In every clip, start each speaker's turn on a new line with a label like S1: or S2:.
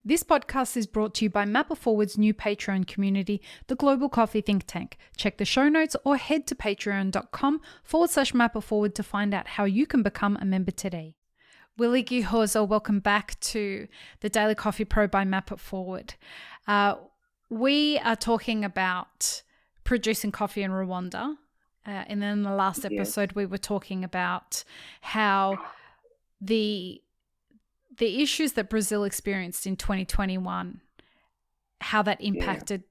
S1: This podcast is brought to you by Mapper Forward's new Patreon community, the Global Coffee Think Tank. Check the show notes or head to patreon.com/Mapper Forward to find out how you can become a member today. Willy Gihozo, welcome back to the Daily Coffee Pro by Mapper Forward. We are talking about producing coffee in Rwanda. And then in the last episode, we were talking about how the issues that Brazil experienced in 2021, how that impacted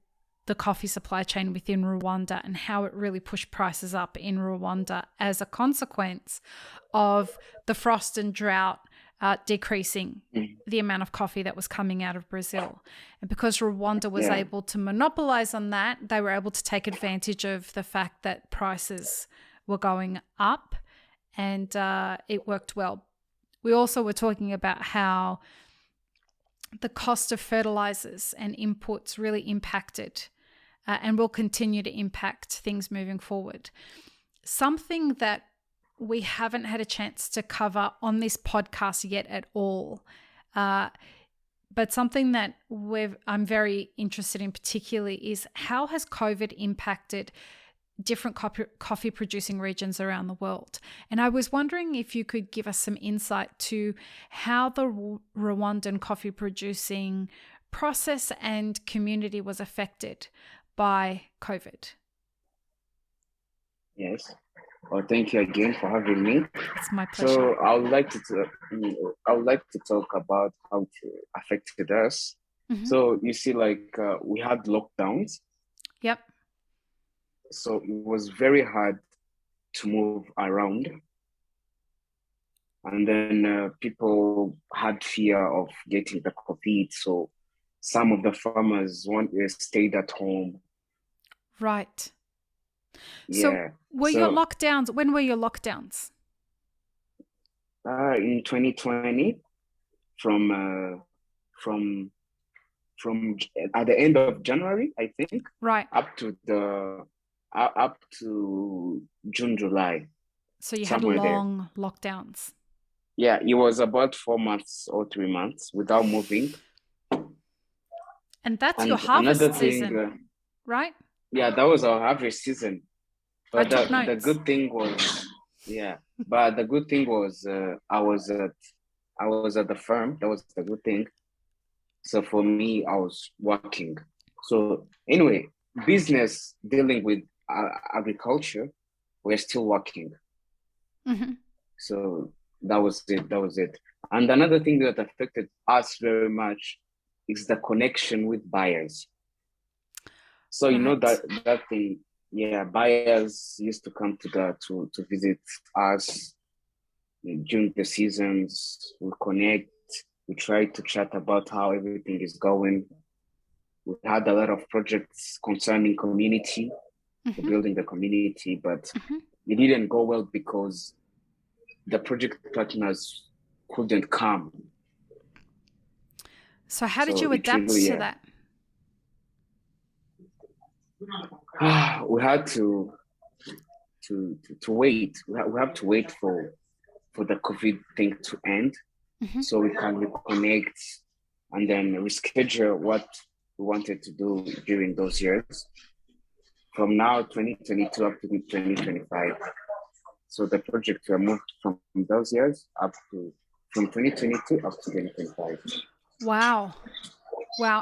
S1: the coffee supply chain within Rwanda and how it really pushed prices up in Rwanda as a consequence of the frost and drought decreasing the amount of coffee that was coming out of Brazil. And because Rwanda was able to monopolize on that, they were able to take advantage of the fact that prices were going up, and it worked well. We also were talking about how the cost of fertilizers and inputs really impacted and will continue to impact things moving forward. Something that we haven't had a chance to cover on this podcast yet at all, but something that I'm very interested in particularly is how has COVID impacted different coffee producing regions around the world. And I was wondering if you could give us some insight to how the Rwandan coffee producing process and community was affected by COVID.
S2: Yes. Well, thank you again for having me.
S1: It's my pleasure.
S2: So I would like to talk about how it affected us. Mm-hmm. So you see, we had lockdowns.
S1: Yep.
S2: So it was very hard to move around. And then people had fear of getting the COVID. So some of the farmers stayed at home.
S1: Right.
S2: Yeah.
S1: So your lockdowns, when were your lockdowns?
S2: In 2020, from at the end of January, I think.
S1: Right.
S2: Up to June, July.
S1: So you had long lockdowns.
S2: Yeah, it was about 4 months or 3 months without moving.
S1: And that's your harvest season, right?
S2: Yeah, that was our harvest season. But the good thing was, I was at the farm. That was the good thing. So for me, I was working. So anyway, business dealing with agriculture, we're still working.
S1: Mm-hmm.
S2: So that was it. And another thing that affected us very much is the connection with buyers. So you know that thing, buyers used to come to visit us during the seasons. We connect, we try to chat about how everything is going. We had a lot of projects concerning community, building the community, but it didn't go well because the project partners couldn't come.
S1: So how did you adapt to that?
S2: We had to wait. We have to wait for the COVID thing to end, so we can reconnect and then reschedule what we wanted to do during those years. From now, 2022 up to 2025. So the project moved from those years from 2022 up to 2025.
S1: Wow.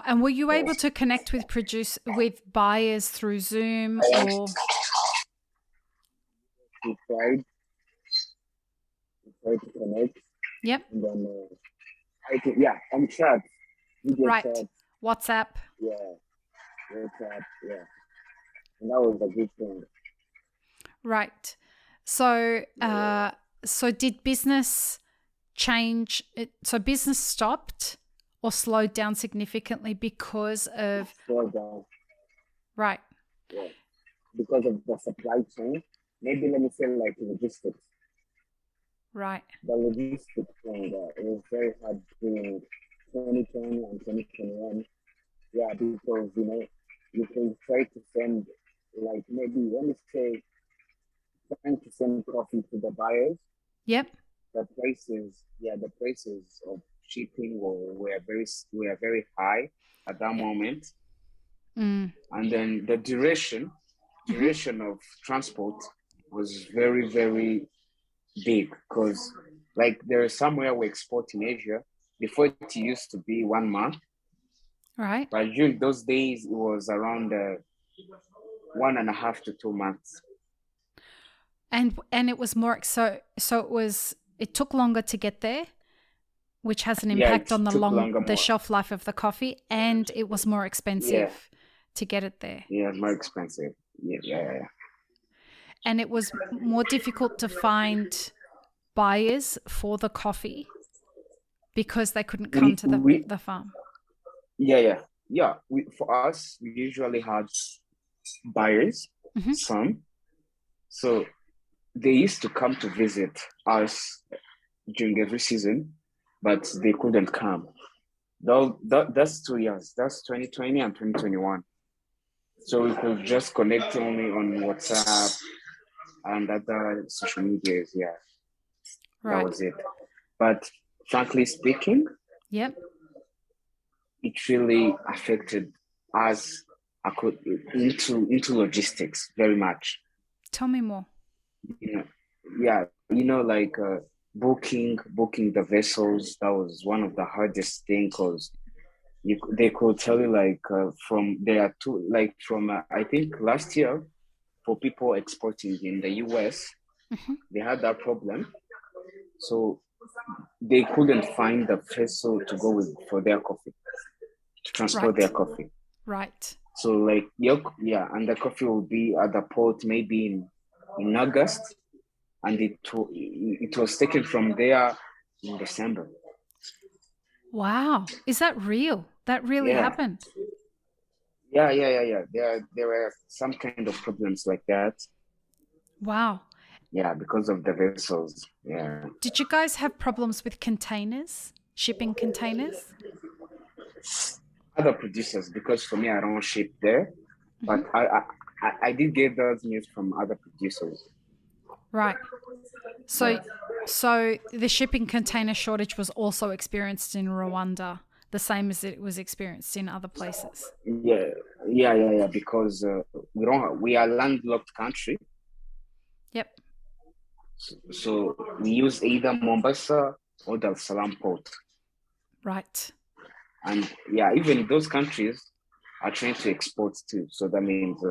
S1: And were you able to connect with buyers through Zoom or?
S2: We tried to connect.
S1: Yep.
S2: And then on chat.
S1: Right.
S2: Chat.
S1: WhatsApp.
S2: Yeah. WhatsApp. Yeah. And that was a good thing.
S1: Right. So, so did business change? So business stopped or slowed down significantly because of?
S2: Slowed down.
S1: Right.
S2: Yeah. Because of the supply chain. Maybe let me say like logistics.
S1: Right.
S2: The logistics thing, it was very hard during 2020 and 2021. Yeah, because, you can try to send, like maybe, let me say, trying to send coffee to the buyers.
S1: Yep.
S2: The prices of shipping were very high at that moment.
S1: Mm.
S2: And then the duration of transport was very, very big, because like there is somewhere we export in Asia. Before, it used to be 1 month,
S1: Right.
S2: but during those days it was around 1.5 to 2 months.
S1: And it was more it took longer to get there, which has an impact on the shelf life of the coffee, and it was more expensive to get it there.
S2: Yeah, more expensive. Yeah.
S1: And it was more difficult to find buyers for the coffee because they couldn't come to the farm.
S2: Yeah. For us, we usually had buyers, some. So they used to come to visit us during every season, but they couldn't come. That's 2 years. That's 2020 and 2021. So we could just connect only on WhatsApp and other social medias. Yeah,
S1: right.
S2: That was it. But frankly speaking,
S1: yep,
S2: it really affected us into logistics very much.
S1: Tell me more.
S2: Like booking the vessels. That was one of the hardest things, because they could tell you I think last year, for people exporting in the US, they had that problem. So they couldn't find the vessel to go with for their coffee, to transport their coffee.
S1: Right.
S2: So and the coffee will be at the port maybe in August, and it was taken from there in December.
S1: Wow. Is that real? That really happened?
S2: Yeah. There were some kind of problems like that.
S1: Wow.
S2: Yeah, because of the vessels. Yeah.
S1: Did you guys have problems with containers, shipping containers?
S2: Other producers, because for me, I don't ship there, but I did get those news from other producers.
S1: Right. So the shipping container shortage was also experienced in Rwanda, the same as it was experienced in other places.
S2: Yeah. Because we are a landlocked country.
S1: Yep.
S2: So we use either Mombasa or Dar es Salaam port.
S1: Right.
S2: And even those countries are trying to export too. So that means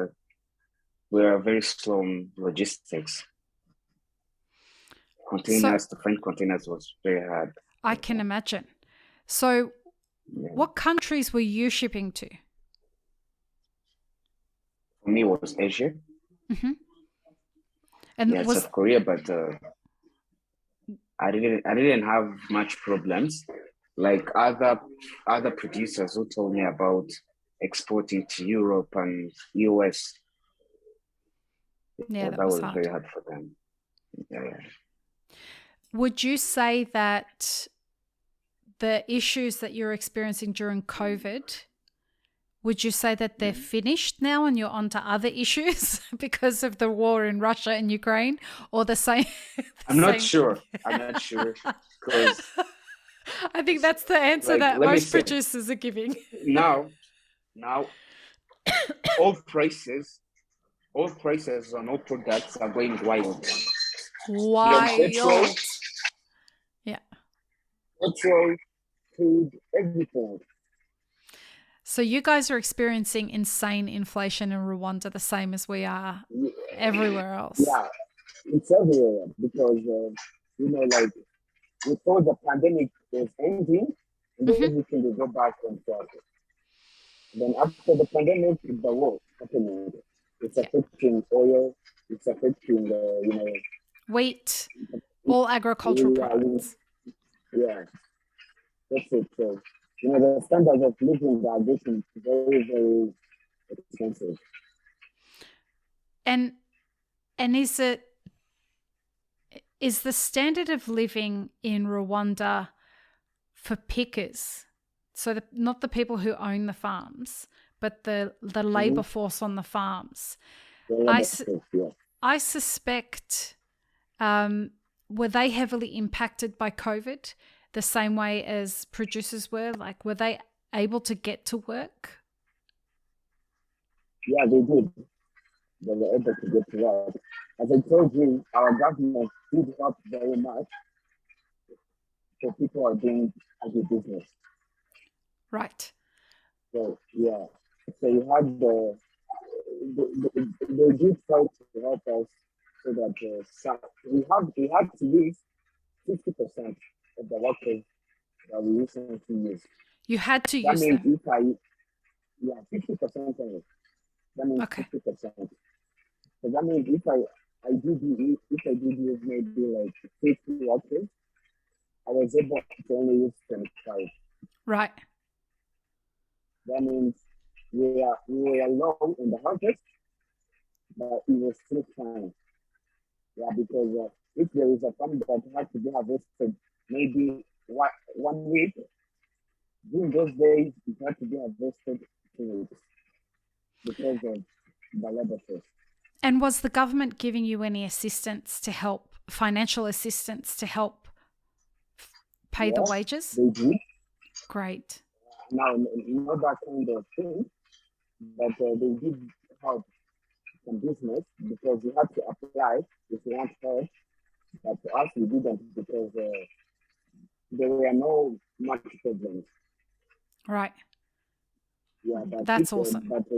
S2: we're very slow on logistics. To find containers was very hard.
S1: I can imagine. So what countries were you shipping to?
S2: For me, it was Asia.
S1: And
S2: South Korea, but I didn't have much problems like other producers who told me about exporting to Europe and US.
S1: Yeah,
S2: that was very hard for them. Yeah.
S1: Would you say that the issues that you're experiencing during COVID, would you say that they're finished now and you're on to other issues because of the war in Russia and Ukraine, or the same?
S2: I'm not sure. Because
S1: I think that's the answer that most producers are giving.
S2: Now, all prices on all products are going wild.
S1: Wild. Yeah.
S2: Petrol, food, everything.
S1: So you guys are experiencing insane inflation in Rwanda, the same as we are everywhere else.
S2: Yeah, it's everywhere because, we thought the pandemic was ending and then everything will go back on track. Then after the pandemic, the war happening. It's affecting oil, it's affecting
S1: wheat, all agricultural products.
S2: Yeah, that's it. So, the standards of living are getting very, very expensive.
S1: And is the standard of living in Rwanda for pickers? So not the people who own the farms, but the labor force on the farms. I suspect, were they heavily impacted by COVID? the same way as producers were? Like, were they able to get to work?
S2: Yeah, they did. They were able to get to work. As I told you, our government did help very much for people who are doing agribusiness.
S1: Right.
S2: So yeah, so you had they did try to help us so that we had to use 50% of the workers that we recently used.
S1: You had to
S2: That
S1: use
S2: means
S1: them.
S2: 50% of it. That means
S1: Okay.
S2: 50%. So that means if I did use maybe like 50 workers, I was able to only use 25.
S1: Right.
S2: That means we were low in the harvest, but it was still fine. Yeah, because if there is a farm that has to be harvested maybe 1 week, during those days it had to be harvested 2 weeks because of the labor force.
S1: And was the government giving you any assistance to help, financial assistance to help pay the wages?
S2: They did.
S1: Great.
S2: Now, not that kind of thing, but they did help some business because you had to apply if you want help. But to us, we didn't because there were no much problems.
S1: Right.
S2: Yeah, but
S1: that's awesome.
S2: But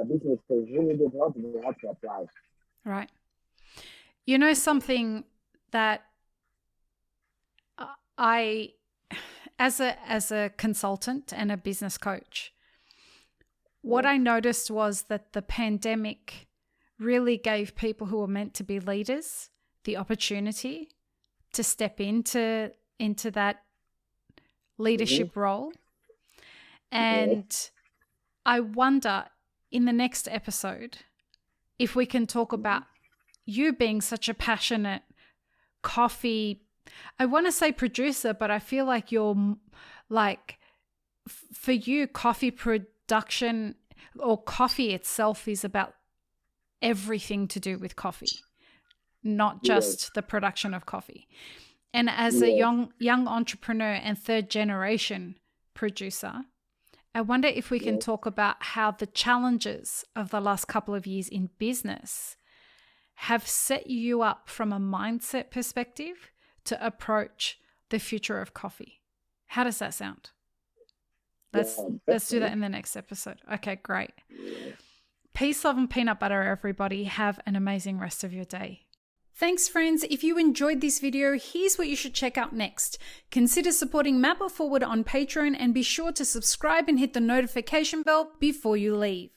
S2: business really did help. We had to apply.
S1: Right. You know, something that I, as a consultant and a business coach, what I noticed was that the pandemic really gave people who were meant to be leaders the opportunity to step into that leadership role. And I wonder in the next episode if we can talk about you being such a passionate coffee, I want to say producer, but I feel like you're like, for you, coffee production or coffee itself is about everything to do with coffee, not just the production of coffee. And as a young entrepreneur and third generation producer, I wonder if we can talk about how the challenges of the last couple of years in business have set you up from a mindset perspective to approach the future of coffee. How does that sound? Let's do that in the next episode. Okay, great. Peace, love, and peanut butter, everybody. Have an amazing rest of your day. Thanks, friends. If you enjoyed this video, here's what you should check out next. Consider supporting Map It Forward on Patreon and be sure to subscribe and hit the notification bell before you leave.